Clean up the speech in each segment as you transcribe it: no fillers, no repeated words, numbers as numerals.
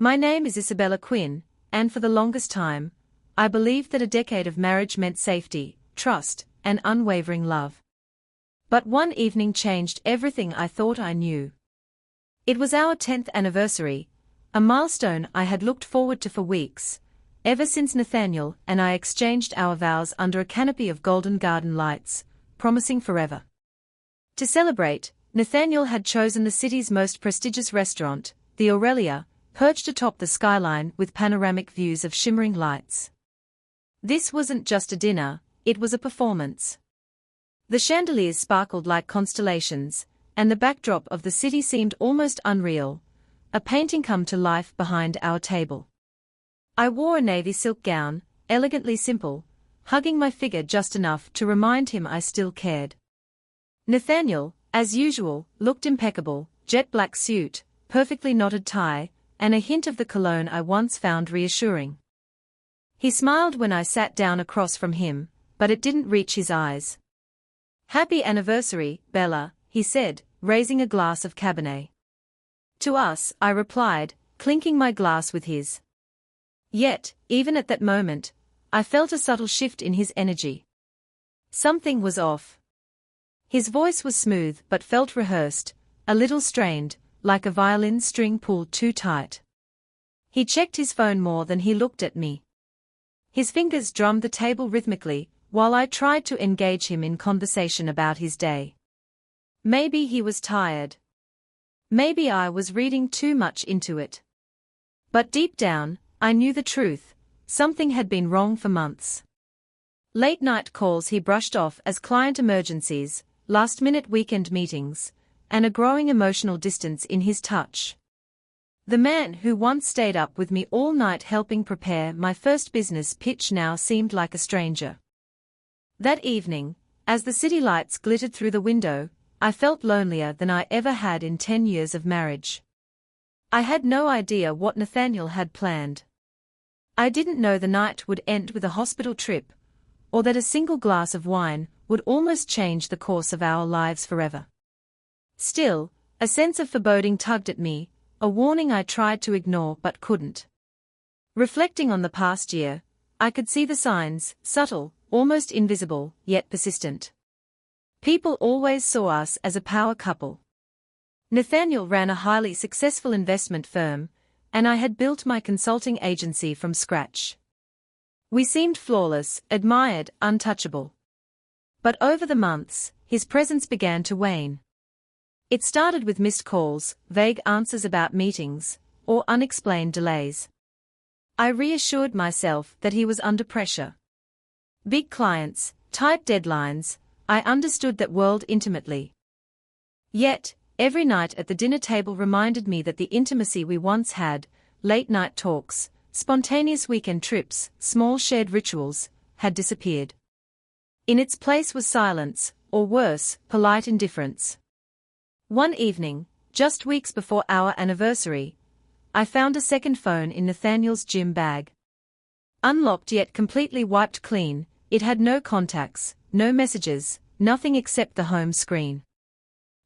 My name is Isabella Quinn, and for the longest time, I believed that a decade of marriage meant safety, trust, and unwavering love. But one evening changed everything I thought I knew. It was our 10th anniversary, a milestone I had looked forward to for weeks, ever since Nathaniel and I exchanged our vows under a canopy of golden garden lights, promising forever. To celebrate, Nathaniel had chosen the city's most prestigious restaurant, the Aurelia, perched atop the skyline with panoramic views of shimmering lights. This wasn't just a dinner, it was a performance. The chandeliers sparkled like constellations, and the backdrop of the city seemed almost unreal, a painting come to life behind our table. I wore a navy silk gown, elegantly simple, hugging my figure just enough to remind him I still cared. Nathaniel, as usual, looked impeccable, jet black suit, perfectly knotted tie, and a hint of the cologne I once found reassuring. He smiled when I sat down across from him, but it didn't reach his eyes. "Happy anniversary, Bella," he said, raising a glass of Cabernet. "To us," I replied, clinking my glass with his. Yet, even at that moment, I felt a subtle shift in his energy. Something was off. His voice was smooth but felt rehearsed, a little strained, like a violin string pulled too tight. He checked his phone more than he looked at me. His fingers drummed the table rhythmically, while I tried to engage him in conversation about his day. Maybe he was tired. Maybe I was reading too much into it. But deep down, I knew the truth: something had been wrong for months. Late-night calls he brushed off as client emergencies, last-minute weekend meetings, and a growing emotional distance in his touch. The man who once stayed up with me all night helping prepare my first business pitch now seemed like a stranger. That evening, as the city lights glittered through the window, I felt lonelier than I ever had in 10 years of marriage. I had no idea what Nathaniel had planned. I didn't know the night would end with a hospital trip, or that a single glass of wine would almost change the course of our lives forever. Still, a sense of foreboding tugged at me, a warning I tried to ignore but couldn't. Reflecting on the past year, I could see the signs, subtle, almost invisible, yet persistent. People always saw us as a power couple. Nathaniel ran a highly successful investment firm, and I had built my consulting agency from scratch. We seemed flawless, admired, untouchable. But over the months, his presence began to wane. It started with missed calls, vague answers about meetings, or unexplained delays. I reassured myself that he was under pressure. Big clients, tight deadlines, I understood that world intimately. Yet, every night at the dinner table reminded me that the intimacy we once had, late-night talks, spontaneous weekend trips, small shared rituals, had disappeared. In its place was silence, or worse, polite indifference. One evening, just weeks before our anniversary, I found a second phone in Nathaniel's gym bag. Unlocked yet completely wiped clean, it had no contacts, no messages, nothing except the home screen.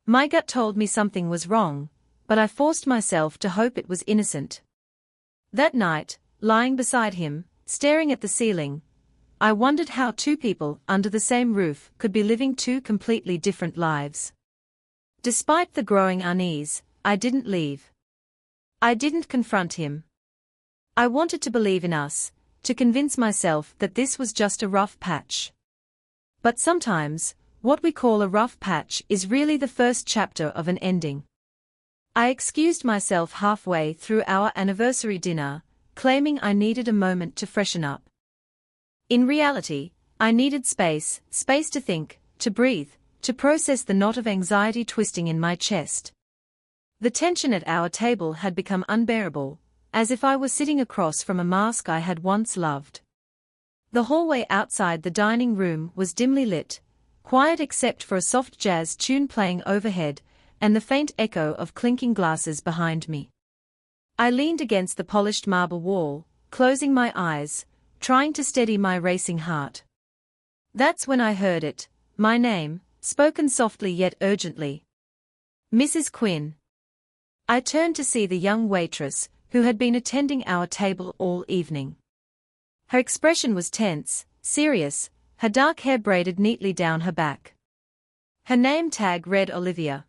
My gut told me something was wrong, but I forced myself to hope it was innocent. That night, lying beside him, staring at the ceiling, I wondered how two people under the same roof could be living two completely different lives. Despite the growing unease, I didn't leave. I didn't confront him. I wanted to believe in us, to convince myself that this was just a rough patch. But sometimes, what we call a rough patch is really the first chapter of an ending. I excused myself halfway through our anniversary dinner, claiming I needed a moment to freshen up. In reality, I needed space to think, to breathe, to process the knot of anxiety twisting in my chest. The tension at our table had become unbearable, as if I was sitting across from a mask I had once loved. The hallway outside the dining room was dimly lit, quiet except for a soft jazz tune playing overhead, and the faint echo of clinking glasses behind me. I leaned against the polished marble wall, closing my eyes, trying to steady my racing heart. That's when I heard it, my name, spoken softly yet urgently. "Mrs. Quinn." I turned to see the young waitress, who had been attending our table all evening. Her expression was tense, serious, her dark hair braided neatly down her back. Her name tag read Olivia.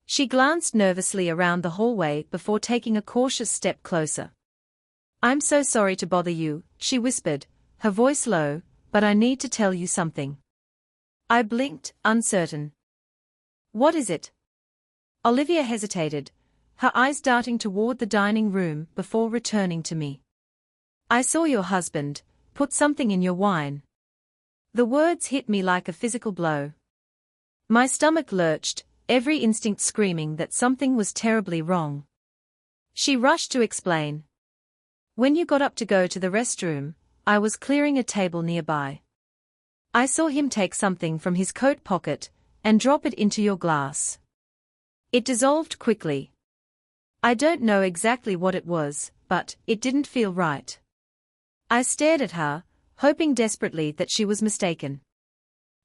She glanced nervously around the hallway before taking a cautious step closer. "I'm so sorry to bother you," she whispered, her voice low, "but I need to tell you something." I blinked, uncertain. "What is it?" Olivia hesitated, her eyes darting toward the dining room before returning to me. "I saw your husband put something in your wine." The words hit me like a physical blow. My stomach lurched, every instinct screaming that something was terribly wrong. She rushed to explain. "When you got up to go to the restroom, I was clearing a table nearby. I saw him take something from his coat pocket and drop it into your glass. It dissolved quickly. I don't know exactly what it was, but it didn't feel right." I stared at her, hoping desperately that she was mistaken.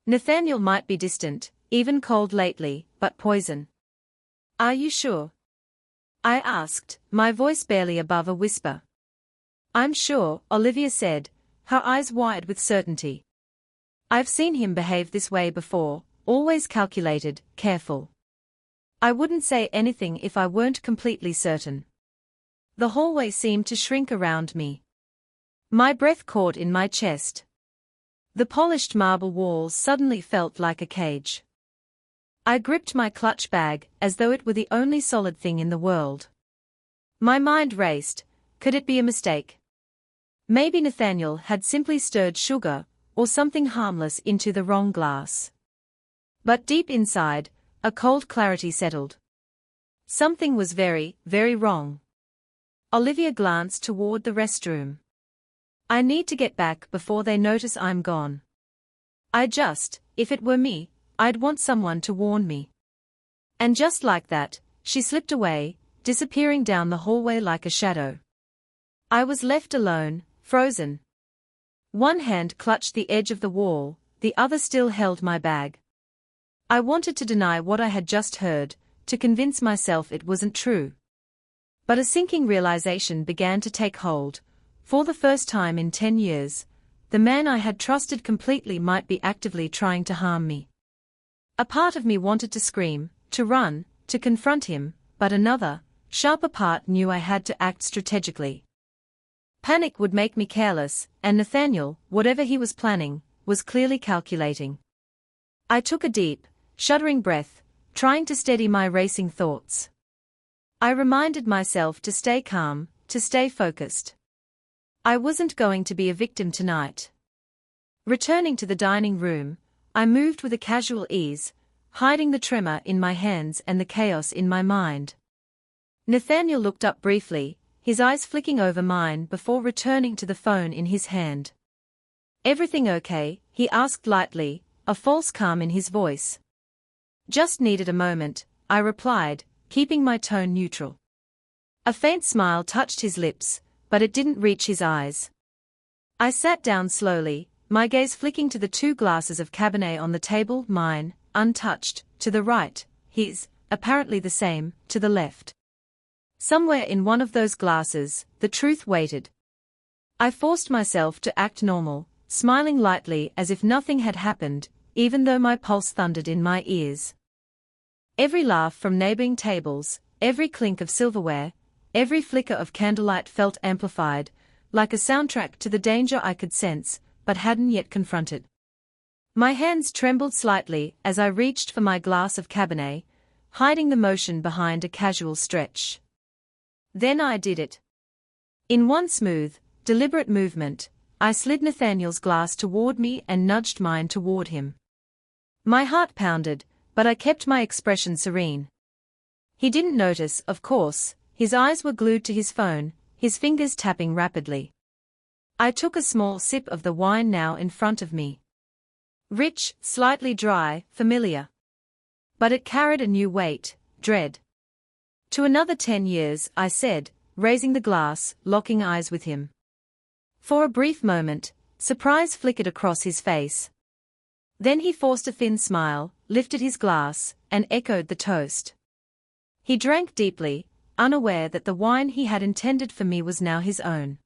"Nathaniel might be distant, even cold lately, but poison." "Are you sure?" I asked, my voice barely above a whisper. "I'm sure," Olivia said, her eyes wide with certainty. "I've seen him behave this way before, always calculated, careful. I wouldn't say anything if I weren't completely certain." The hallway seemed to shrink around me. My breath caught in my chest. The polished marble walls suddenly felt like a cage. I gripped my clutch bag as though it were the only solid thing in the world. My mind raced. Could it be a mistake? Maybe Nathaniel had simply stirred sugar or something harmless into the wrong glass. But deep inside, a cold clarity settled. Something was very, very wrong. Olivia glanced toward the restroom. "I need to get back before they notice I'm gone. If it were me, I'd want someone to warn me." And just like that, she slipped away, disappearing down the hallway like a shadow. I was left alone, frozen. One hand clutched the edge of the wall, the other still held my bag. I wanted to deny what I had just heard, to convince myself it wasn't true. But a sinking realization began to take hold. For the first time in 10 years, the man I had trusted completely might be actively trying to harm me. A part of me wanted to scream, to run, to confront him, but another, sharper part knew I had to act strategically. Panic would make me careless, and Nathaniel, whatever he was planning, was clearly calculating. I took a deep, shuddering breath, trying to steady my racing thoughts. I reminded myself to stay calm, to stay focused. I wasn't going to be a victim tonight. Returning to the dining room, I moved with a casual ease, hiding the tremor in my hands and the chaos in my mind. Nathaniel looked up briefly, his eyes flicking over mine before returning to the phone in his hand. "Everything okay?" he asked lightly, a false calm in his voice. "Just needed a moment," I replied, keeping my tone neutral. A faint smile touched his lips, but it didn't reach his eyes. I sat down slowly, my gaze flicking to the 2 glasses of Cabernet on the table, mine, untouched, to the right, his, apparently the same, to the left. Somewhere in one of those glasses, the truth waited. I forced myself to act normal, smiling lightly as if nothing had happened, even though my pulse thundered in my ears. Every laugh from neighboring tables, every clink of silverware, every flicker of candlelight felt amplified, like a soundtrack to the danger I could sense, but hadn't yet confronted. My hands trembled slightly as I reached for my glass of Cabernet, hiding the motion behind a casual stretch. Then I did it. In one smooth, deliberate movement, I slid Nathaniel's glass toward me and nudged mine toward him. My heart pounded, but I kept my expression serene. He didn't notice, of course. His eyes were glued to his phone, his fingers tapping rapidly. I took a small sip of the wine now in front of me. Rich, slightly dry, familiar. But it carried a new weight, dread. "To another 10 years," I said, raising the glass, locking eyes with him. For a brief moment, surprise flickered across his face. Then he forced a thin smile, lifted his glass, and echoed the toast. He drank deeply, unaware that the wine he had intended for me was now his own.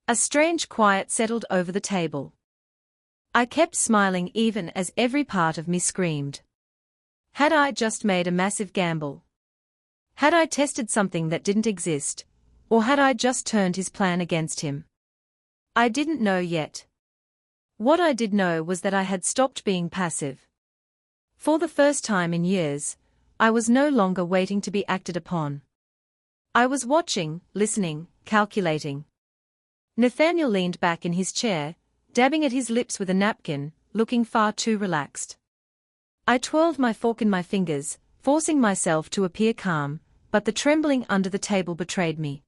A strange quiet settled over the table. I kept smiling even as every part of me screamed. Had I just made a massive gamble? Had I tested something that didn't exist, or had I just turned his plan against him? I didn't know yet. What I did know was that I had stopped being passive. For the first time in years, I was no longer waiting to be acted upon. I was watching, listening, calculating. Nathaniel leaned back in his chair, dabbing at his lips with a napkin, looking far too relaxed. I twirled my fork in my fingers, forcing myself to appear calm, but the trembling under the table betrayed me.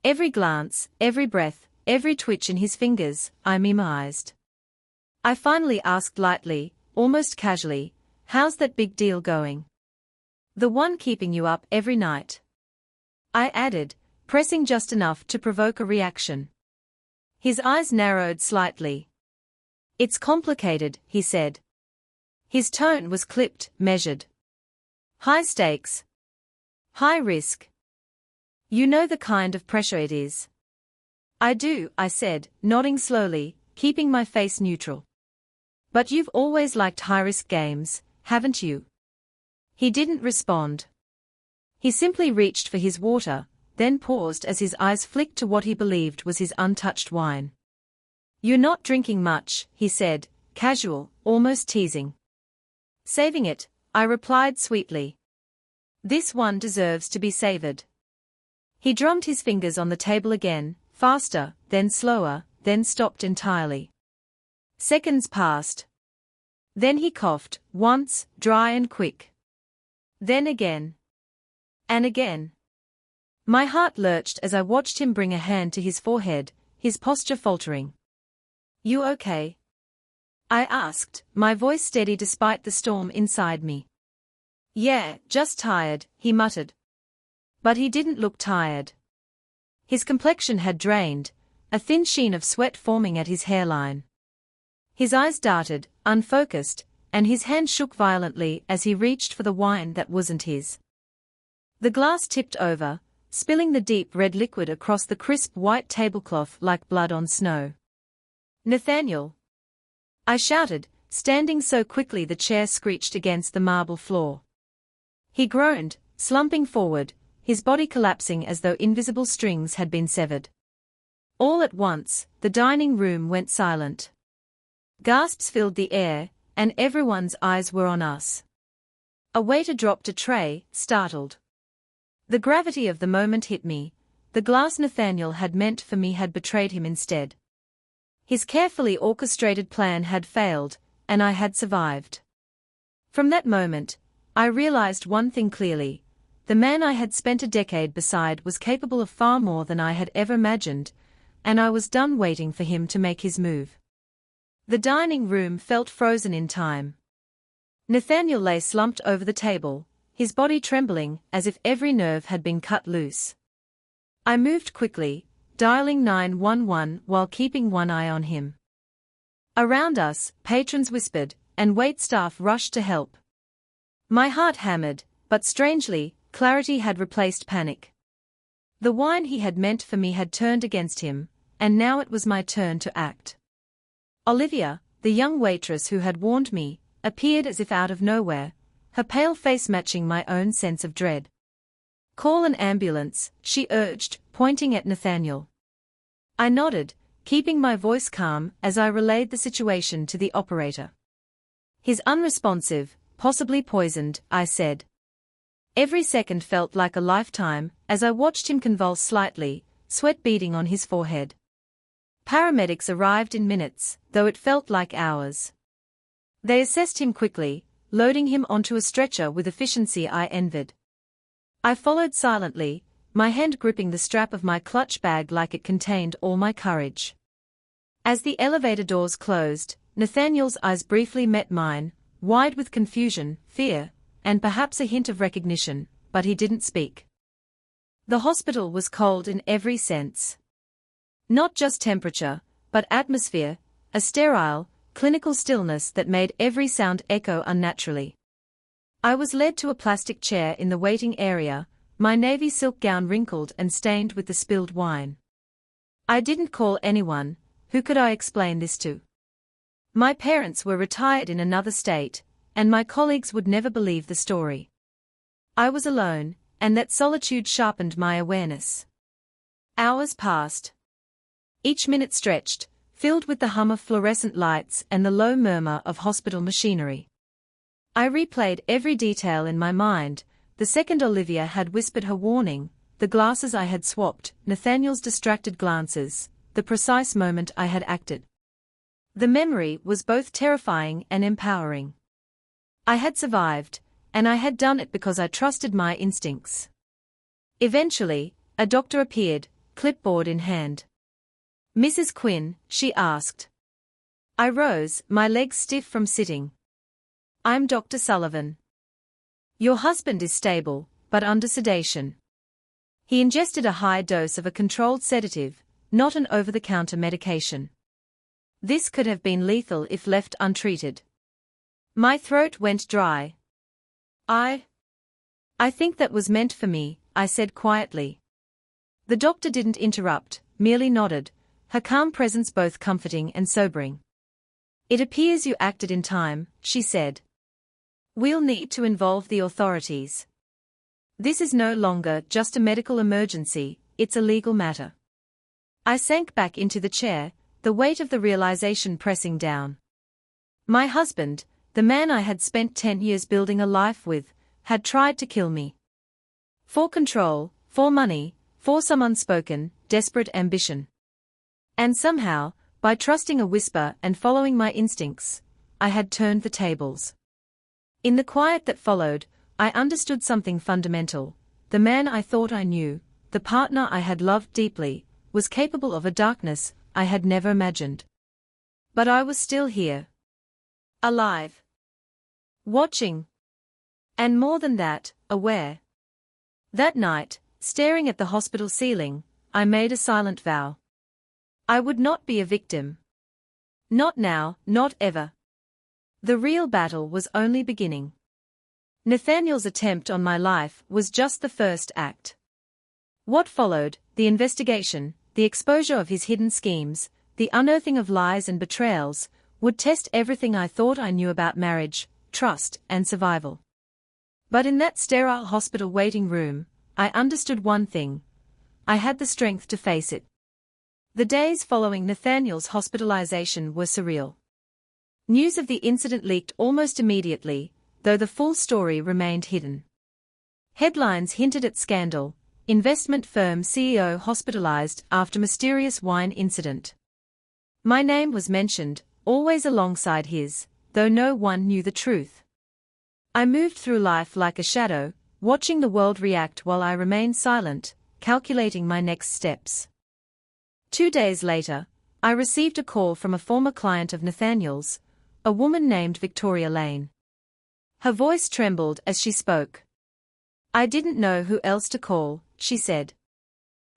Every glance, every breath, every twitch in his fingers, I mimeized. I finally asked lightly, almost casually, "How's that big deal going? The one keeping you up every night?" I added, pressing just enough to provoke a reaction. His eyes narrowed slightly. "It's complicated," he said. His tone was clipped, measured. "High stakes. High risk. You know the kind of pressure it is." "I do," I said, nodding slowly, keeping my face neutral. "But you've always liked high-risk games, haven't you?" He didn't respond. He simply reached for his water, then paused as his eyes flicked to what he believed was his untouched wine. "You're not drinking much," he said, casual, almost teasing. "Saving it," I replied sweetly. "This one deserves to be savored." He drummed his fingers on the table again, faster, then slower, then stopped entirely. Seconds passed. Then he coughed, once, dry and quick. Then again. And again. My heart lurched as I watched him bring a hand to his forehead, his posture faltering. "You okay?" I asked, my voice steady despite the storm inside me. "Yeah, just tired," he muttered. But he didn't look tired. His complexion had drained, a thin sheen of sweat forming at his hairline. His eyes darted, unfocused, and his hand shook violently as he reached for the wine that wasn't his. The glass tipped over, spilling the deep red liquid across the crisp white tablecloth like blood on snow. "Nathaniel!" I shouted, standing so quickly the chair screeched against the marble floor. He groaned, slumping forward, his body collapsing as though invisible strings had been severed. All at once, the dining room went silent. Gasps filled the air, and everyone's eyes were on us. A waiter dropped a tray, startled. The gravity of the moment hit me. The glass Nathaniel had meant for me had betrayed him instead. His carefully orchestrated plan had failed, and I had survived. From that moment, I realized one thing clearly. The man I had spent a decade beside was capable of far more than I had ever imagined, and I was done waiting for him to make his move. The dining room felt frozen in time. Nathaniel lay slumped over the table, his body trembling as if every nerve had been cut loose. I moved quickly, dialing 911 while keeping one eye on him. Around us, patrons whispered, and waitstaff rushed to help. My heart hammered, but strangely, clarity had replaced panic. The wine he had meant for me had turned against him, and now it was my turn to act. Olivia, the young waitress who had warned me, appeared as if out of nowhere, her pale face matching my own sense of dread. "Call an ambulance," she urged, pointing at Nathaniel. I nodded, keeping my voice calm as I relayed the situation to the operator. "He's unresponsive, possibly poisoned," I said. Every second felt like a lifetime as I watched him convulse slightly, sweat beading on his forehead. Paramedics arrived in minutes, though it felt like hours. They assessed him quickly, loading him onto a stretcher with efficiency I envied. I followed silently, my hand gripping the strap of my clutch bag like it contained all my courage. As the elevator doors closed, Nathaniel's eyes briefly met mine, wide with confusion, fear, and perhaps a hint of recognition, but he didn't speak. The hospital was cold in every sense. Not just temperature, but atmosphere, a sterile, clinical stillness that made every sound echo unnaturally. I was led to a plastic chair in the waiting area, my navy silk gown wrinkled and stained with the spilled wine. I didn't call anyone. Who could I explain this to? My parents were retired in another state, and my colleagues would never believe the story. I was alone, and that solitude sharpened my awareness. Hours passed. Each minute stretched, filled with the hum of fluorescent lights and the low murmur of hospital machinery. I replayed every detail in my mind: the second Olivia had whispered her warning, the glasses I had swapped, Nathaniel's distracted glances, the precise moment I had acted. The memory was both terrifying and empowering. I had survived, and I had done it because I trusted my instincts. Eventually, a doctor appeared, clipboard in hand. "Mrs. Quinn," she asked. I rose, my legs stiff from sitting. "I'm Dr. Sullivan. Your husband is stable, but under sedation. He ingested a high dose of a controlled sedative, not an over-the-counter medication. This could have been lethal if left untreated." My throat went dry. I think that was meant for me," I said quietly. The doctor didn't interrupt, merely nodded, her calm presence both comforting and sobering. "It appears you acted in time," she said. "We'll need to involve the authorities. This is no longer just a medical emergency, it's a legal matter." I sank back into the chair, the weight of the realization pressing down. My husband, the man I had spent 10 years building a life with, had tried to kill me. For control, for money, for some unspoken, desperate ambition. And somehow, by trusting a whisper and following my instincts, I had turned the tables. In the quiet that followed, I understood something fundamental. The man I thought I knew, the partner I had loved deeply, was capable of a darkness I had never imagined. But I was still here. Alive. Watching. And more than that, aware. That night, staring at the hospital ceiling, I made a silent vow. I would not be a victim. Not now, not ever. The real battle was only beginning. Nathaniel's attempt on my life was just the first act. What followed, the investigation, the exposure of his hidden schemes, the unearthing of lies and betrayals, would test everything I thought I knew about marriage, trust, and survival. But in that sterile hospital waiting room, I understood one thing. I had the strength to face it. The days following Nathaniel's hospitalization were surreal. News of the incident leaked almost immediately, though the full story remained hidden. Headlines hinted at scandal: investment firm CEO hospitalized after mysterious wine incident. My name was mentioned, always alongside his, though no one knew the truth. I moved through life like a shadow, watching the world react while I remained silent, calculating my next steps. 2 days later, I received a call from a former client of Nathaniel's, a woman named Victoria Lane. Her voice trembled as she spoke. "I didn't know who else to call," she said.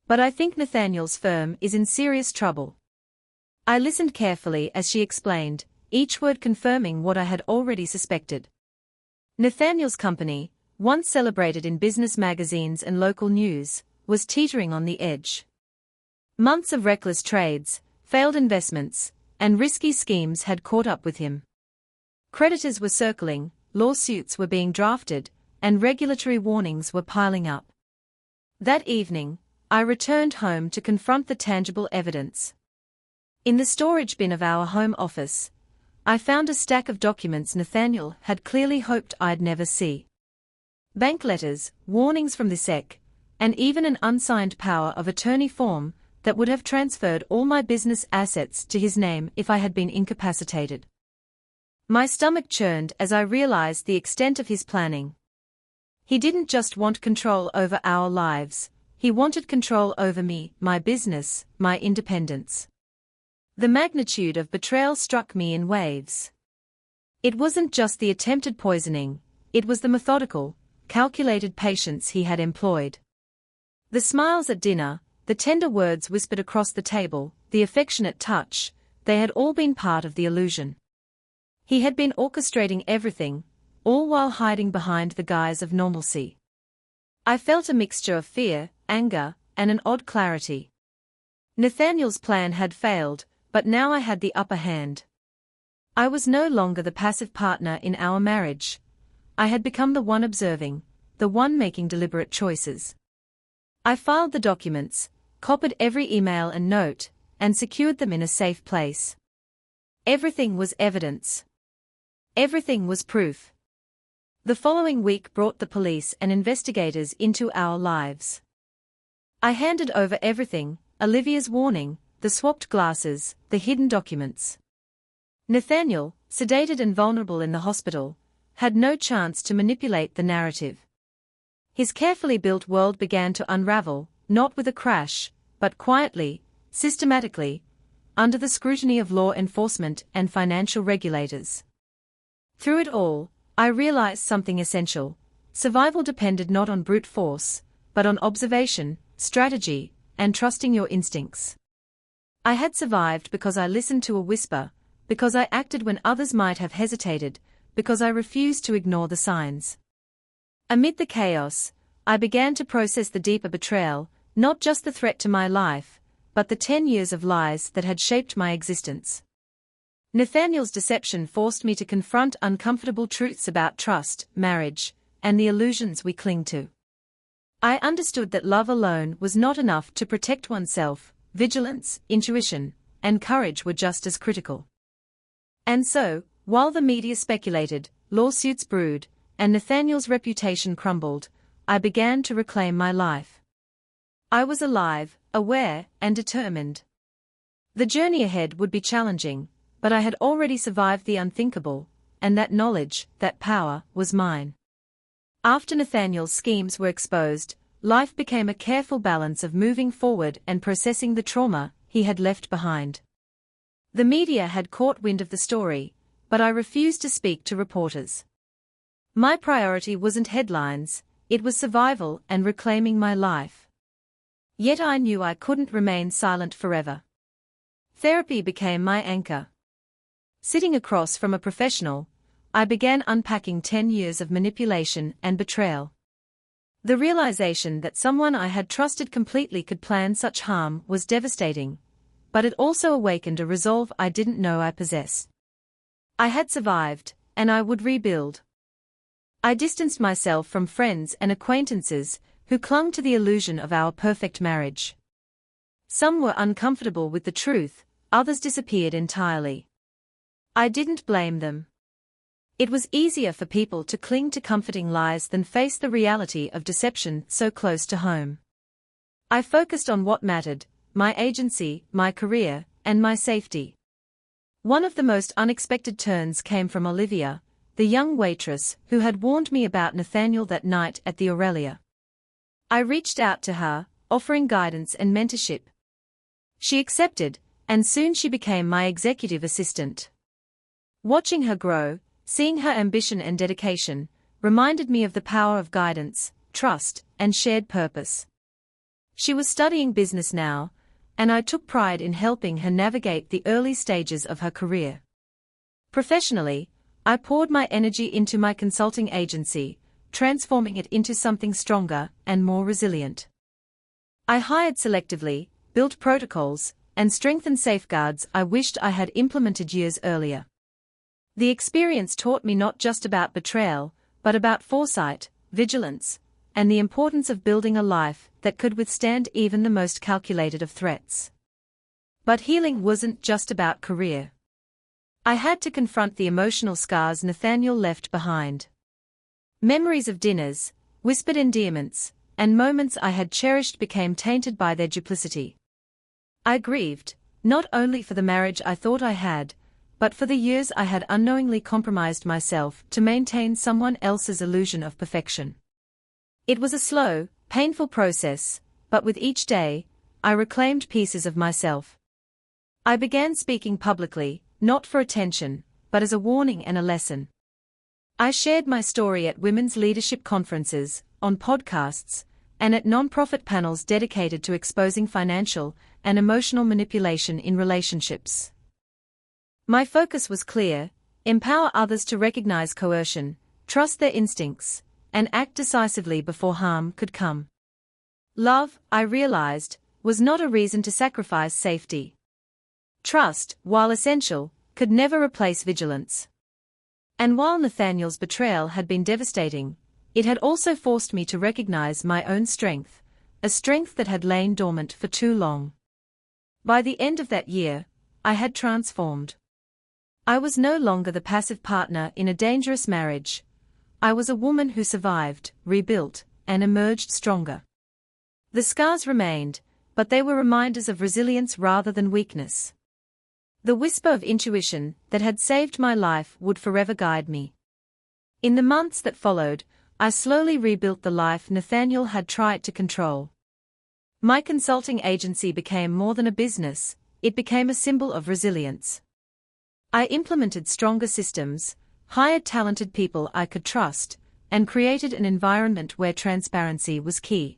"But I think Nathaniel's firm is in serious trouble." I listened carefully as she explained, each word confirming what I had already suspected. Nathaniel's company, once celebrated in business magazines and local news, was teetering on the edge. Months of reckless trades, failed investments, and risky schemes had caught up with him. Creditors were circling, lawsuits were being drafted, and regulatory warnings were piling up. That evening, I returned home to confront the tangible evidence. In the storage bin of our home office, I found a stack of documents Nathaniel had clearly hoped I'd never see. Bank letters, warnings from the SEC, and even an unsigned power of attorney form that would have transferred all my business assets to his name if I had been incapacitated. My stomach churned as I realized the extent of his planning. He didn't just want control over our lives, he wanted control over me, my business, my independence. The magnitude of betrayal struck me in waves. It wasn't just the attempted poisoning, it was the methodical, calculated patience he had employed. The smiles at dinner, the tender words whispered across the table, the affectionate touch, they had all been part of the illusion. He had been orchestrating everything, all while hiding behind the guise of normalcy. I felt a mixture of fear, anger, and an odd clarity. Nathaniel's plan had failed, but now I had the upper hand. I was no longer the passive partner in our marriage. I had become the one observing, the one making deliberate choices. I filed the documents, copied every email and note, and secured them in a safe place. Everything was evidence. Everything was proof. The following week brought the police and investigators into our lives. I handed over everything, Olivia's warning, the swapped glasses, the hidden documents. Nathaniel, sedated and vulnerable in the hospital, had no chance to manipulate the narrative. His carefully built world began to unravel, not with a crash, but quietly, systematically, under the scrutiny of law enforcement and financial regulators. Through it all, I realized something essential. Survival depended not on brute force, but on observation, strategy, and trusting your instincts. I had survived because I listened to a whisper, because I acted when others might have hesitated, because I refused to ignore the signs. Amid the chaos, I began to process the deeper betrayal, not just the threat to my life, but the 10 years of lies that had shaped my existence. Nathaniel's deception forced me to confront uncomfortable truths about trust, marriage, and the illusions we cling to. I understood that love alone was not enough to protect oneself. Vigilance, intuition, and courage were just as critical. And so, while the media speculated, lawsuits brewed, and Nathaniel's reputation crumbled, I began to reclaim my life. I was alive, aware, and determined. The journey ahead would be challenging, but I had already survived the unthinkable, and that knowledge, that power, was mine. After Nathaniel's schemes were exposed, life became a careful balance of moving forward and processing the trauma he had left behind. The media had caught wind of the story, but I refused to speak to reporters. My priority wasn't headlines, it was survival and reclaiming my life. Yet I knew I couldn't remain silent forever. Therapy became my anchor. Sitting across from a professional, I began unpacking 10 years of manipulation and betrayal. The realization that someone I had trusted completely could plan such harm was devastating, but it also awakened a resolve I didn't know I possessed. I had survived, and I would rebuild. I distanced myself from friends and acquaintances who clung to the illusion of our perfect marriage. Some were uncomfortable with the truth, others disappeared entirely. I didn't blame them. It was easier for people to cling to comforting lies than face the reality of deception so close to home. I focused on what mattered: my agency, my career, and my safety. One of the most unexpected turns came from Olivia, the young waitress who had warned me about Nathaniel that night at the Aurelia. I reached out to her, offering guidance and mentorship. She accepted, and soon she became my executive assistant. Watching her grow, seeing her ambition and dedication, reminded me of the power of guidance, trust, and shared purpose. She was studying business now, and I took pride in helping her navigate the early stages of her career. Professionally, I poured my energy into my consulting agency, transforming it into something stronger and more resilient. I hired selectively, built protocols, and strengthened safeguards I wished I had implemented years earlier. The experience taught me not just about betrayal, but about foresight, vigilance, and the importance of building a life that could withstand even the most calculated of threats. But healing wasn't just about career. I had to confront the emotional scars Nathaniel left behind. Memories of dinners, whispered endearments, and moments I had cherished became tainted by their duplicity. I grieved, not only for the marriage I thought I had, but for the years I had unknowingly compromised myself to maintain someone else's illusion of perfection. It was a slow, painful process, but with each day, I reclaimed pieces of myself. I began speaking publicly, not for attention, but as a warning and a lesson. I shared my story at women's leadership conferences, on podcasts, and at non-profit panels dedicated to exposing financial and emotional manipulation in relationships. My focus was clear: empower others to recognize coercion, trust their instincts, and act decisively before harm could come. Love, I realized, was not a reason to sacrifice safety. Trust, while essential, could never replace vigilance. And while Nathaniel's betrayal had been devastating, it had also forced me to recognize my own strength, a strength that had lain dormant for too long. By the end of that year, I had transformed. I was no longer the passive partner in a dangerous marriage. I was a woman who survived, rebuilt, and emerged stronger. The scars remained, but they were reminders of resilience rather than weakness. The whisper of intuition that had saved my life would forever guide me. In the months that followed, I slowly rebuilt the life Nathaniel had tried to control. My consulting agency became more than a business, it became a symbol of resilience. I implemented stronger systems, hired talented people I could trust, and created an environment where transparency was key.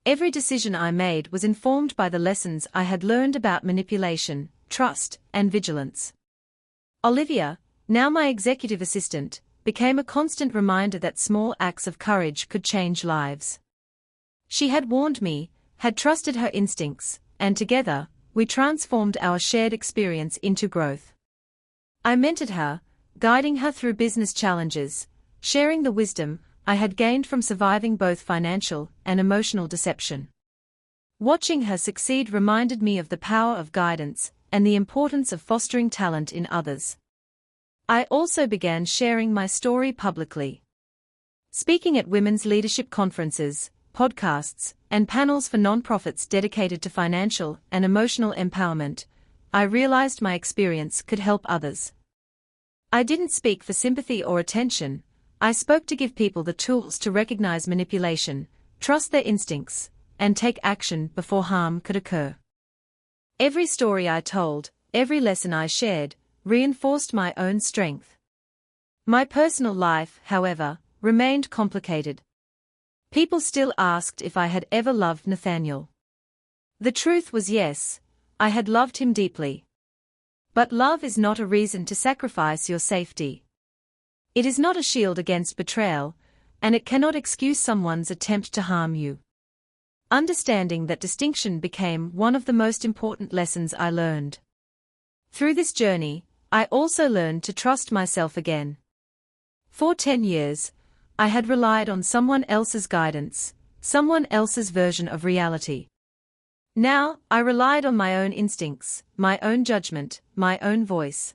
Every decision I made was informed by the lessons I had learned about manipulation, trust, and vigilance. Olivia, now my executive assistant, became a constant reminder that small acts of courage could change lives. She had warned me, had trusted her instincts, and together, we transformed our shared experience into growth. I mentored her, guiding her through business challenges, sharing the wisdom I had gained from surviving both financial and emotional deception. Watching her succeed reminded me of the power of guidance and the importance of fostering talent in others. I also began sharing my story publicly. Speaking at women's leadership conferences, podcasts, and panels for nonprofits dedicated to financial and emotional empowerment, I realized my experience could help others. I didn't speak for sympathy or attention, I spoke to give people the tools to recognize manipulation, trust their instincts, and take action before harm could occur. Every story I told, every lesson I shared, reinforced my own strength. My personal life, however, remained complicated. People still asked if I had ever loved Nathaniel. The truth was yes, I had loved him deeply. But love is not a reason to sacrifice your safety. It is not a shield against betrayal, and it cannot excuse someone's attempt to harm you. Understanding that distinction became one of the most important lessons I learned. Through this journey, I also learned to trust myself again. For 10 years, I had relied on someone else's guidance, someone else's version of reality. Now, I relied on my own instincts, my own judgment, my own voice.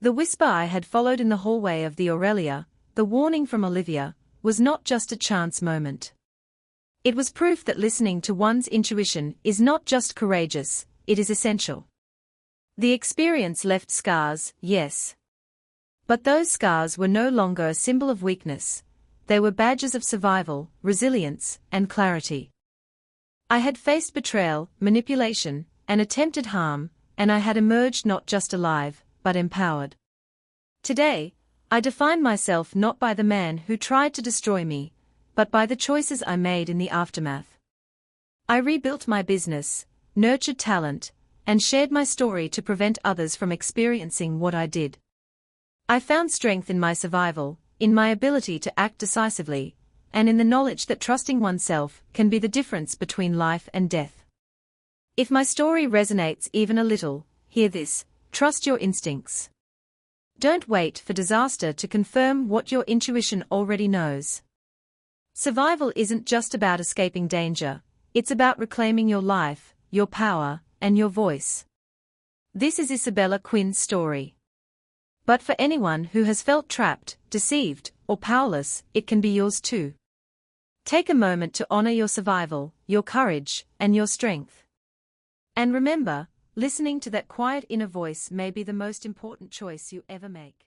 The whisper I had followed in the hallway of the Aurelia, the warning from Olivia, was not just a chance moment. It was proof that listening to one's intuition is not just courageous, it is essential. The experience left scars, yes. But those scars were no longer a symbol of weakness, they were badges of survival, resilience, and clarity. I had faced betrayal, manipulation, and attempted harm, and I had emerged not just alive, but empowered. Today, I define myself not by the man who tried to destroy me, but by the choices I made in the aftermath. I rebuilt my business, nurtured talent, and shared my story to prevent others from experiencing what I did. I found strength in my survival, in my ability to act decisively, and in the knowledge that trusting oneself can be the difference between life and death. If my story resonates even a little, hear this: trust your instincts. Don't wait for disaster to confirm what your intuition already knows. Survival isn't just about escaping danger, it's about reclaiming your life, your power, and your voice. This is Isabella Quinn's story. But for anyone who has felt trapped, deceived, or powerless, it can be yours too. Take a moment to honor your survival, your courage, and your strength. And remember, listening to that quiet inner voice may be the most important choice you ever make.